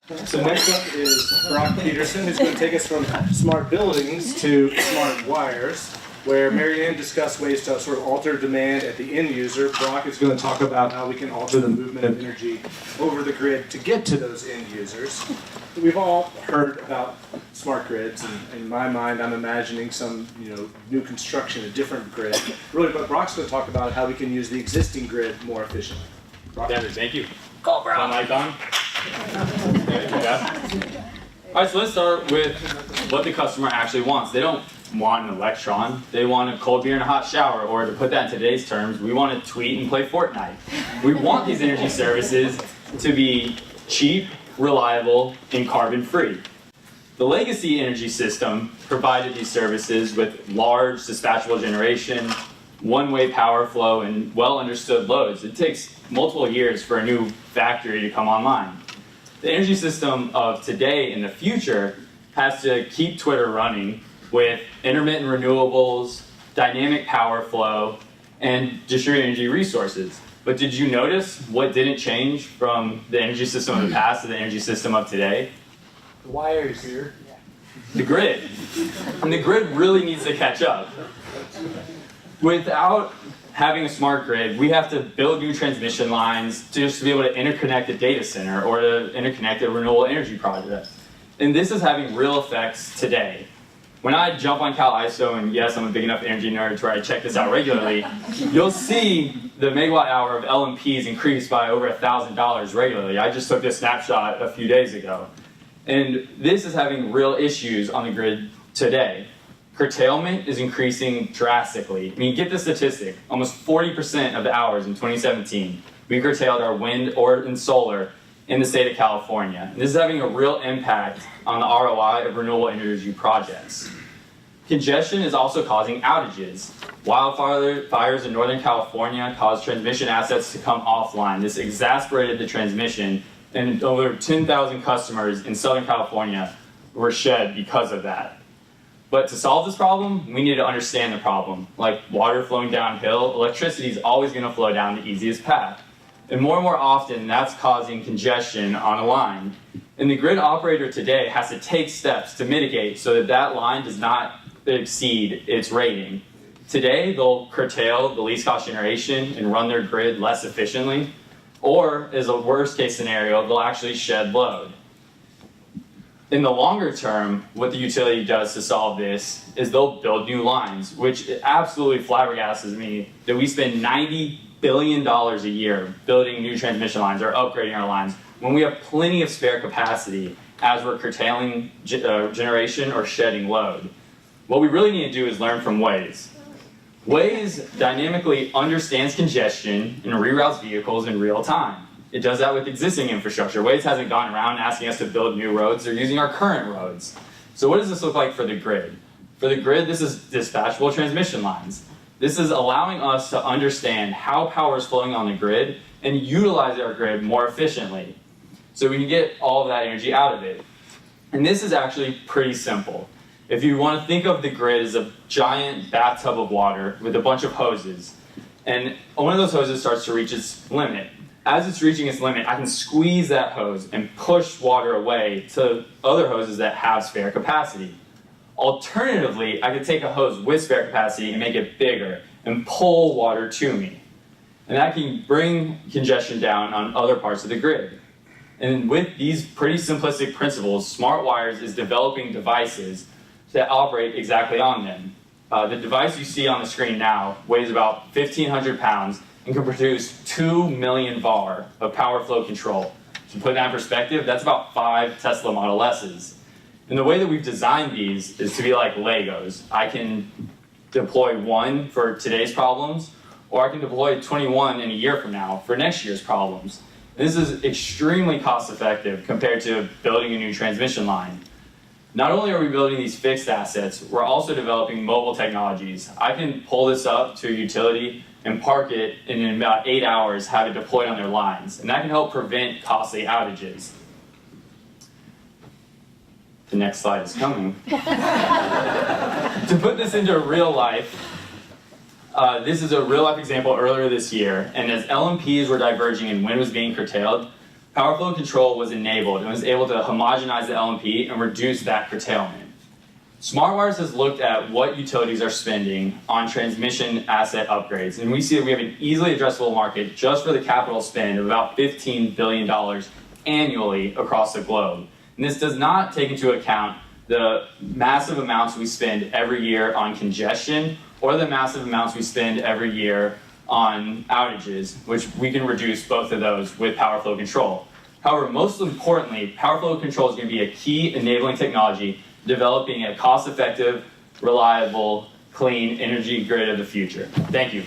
So next up is Brock Peterson, who's going to take us from smart buildings to smart wires, where Mary Ann discussed ways to sort of alter demand at the end user. Brock is going to talk about how we can alter the movement of energy over the grid to get to those end users. We've all heard about smart grids, and in my mind, I'm imagining some new construction, a different grid. Really, but Brock's going to talk about how we can use the existing grid more efficiently. Brock? Thank you. Go, Brock. Mic on. Yeah. All right, so let's start with what the customer actually wants. They don't want an electron. They want a cold beer and a hot shower, or to put that in today's terms, we want to tweet and play Fortnite. We want these energy services to be cheap, reliable, and carbon-free. The legacy energy system provided these services with large dispatchable generation, one-way power flow, and well-understood loads. It takes multiple years for a new factory to come online. The energy system of today and the future has to keep Twitter running with intermittent renewables, dynamic power flow, and distributed energy resources. But did you notice what didn't change from the energy system of the past to the energy system of today? The wires here. The grid. And the grid really needs to catch up. Without having a smart grid, we have to build new transmission lines just to be able to interconnect a data center or to interconnect a renewable energy project. And this is having real effects today. When I jump on CalISO, and yes, I'm a big enough energy nerd to where I check this out regularly, you'll see the megawatt hour of LMPs increase by over $1,000 regularly. I just took this snapshot a few days ago. And this is having real issues on the grid today. Curtailment is increasing drastically. I mean, get the statistic. Almost 40% of the hours in 2017, we curtailed our wind and solar in the state of California. And this is having a real impact on the ROI of renewable energy projects. Congestion is also causing outages. Wildfires in Northern California caused transmission assets to come offline. This exacerbated the transmission, and over 10,000 customers in Southern California were shed because of that. But to solve this problem, we need to understand the problem. Like water flowing downhill, electricity is always going to flow down the easiest path. And more often, that's causing congestion on a line. And the grid operator today has to take steps to mitigate so that that line does not exceed its rating. Today, they'll curtail the least cost generation and run their grid less efficiently. Or, as a worst case scenario, they'll actually shed load. In the longer term, what the utility does to solve this is they'll build new lines, which absolutely flabbergasts me that we spend $90 billion a year building new transmission lines or upgrading our lines when we have plenty of spare capacity as we're curtailing generation or shedding load. What we really need to do is learn from Waze. Waze dynamically understands congestion and reroutes vehicles in real time. It does that with existing infrastructure. Waze hasn't gone around asking us to build new roads. They're using our current roads. So what does this look like for the grid? For the grid, this is dispatchable transmission lines. This is allowing us to understand how power is flowing on the grid and utilize our grid more efficiently so we can get all of that energy out of it. And this is actually pretty simple. If you want to think of the grid as a giant bathtub of water with a bunch of hoses, and one of those hoses starts to reach its limit. As it's reaching its limit, I can squeeze that hose and push water away to other hoses that have spare capacity. Alternatively, I could take a hose with spare capacity and make it bigger and pull water to me. And that can bring congestion down on other parts of the grid. And with these pretty simplistic principles, Smart Wires is developing devices that operate exactly on them. The device you see on the screen now weighs about 1,500 pounds and can produce 2 million VAR of power flow control. To put that in perspective, that's about 5 Tesla Model S's. And the way that we've designed these is to be like Legos. I can deploy 1 for today's problems, or I can deploy 21 in a year from now for next year's problems. And this is extremely cost effective compared to building a new transmission line. Not only are we building these fixed assets, we're also developing mobile technologies. I can pull this up to a utility and park it, and in about 8 hours have it deployed on their lines. And that can help prevent costly outages. The next slide is coming. To put this into real life, this is a real life example earlier this year, and as LMPs were diverging and wind was being curtailed, power flow control was enabled and was able to homogenize the LMP and reduce that curtailment. SmartWires has looked at what utilities are spending on transmission asset upgrades, and we see that we have an easily addressable market just for the capital spend of about $15 billion annually across the globe. And this does not take into account the massive amounts we spend every year on congestion or the massive amounts we spend every year on outages, which we can reduce both of those with power flow control. However, most importantly, power flow control is going to be a key enabling technology developing a cost-effective, reliable, clean energy grid of the future. Thank you.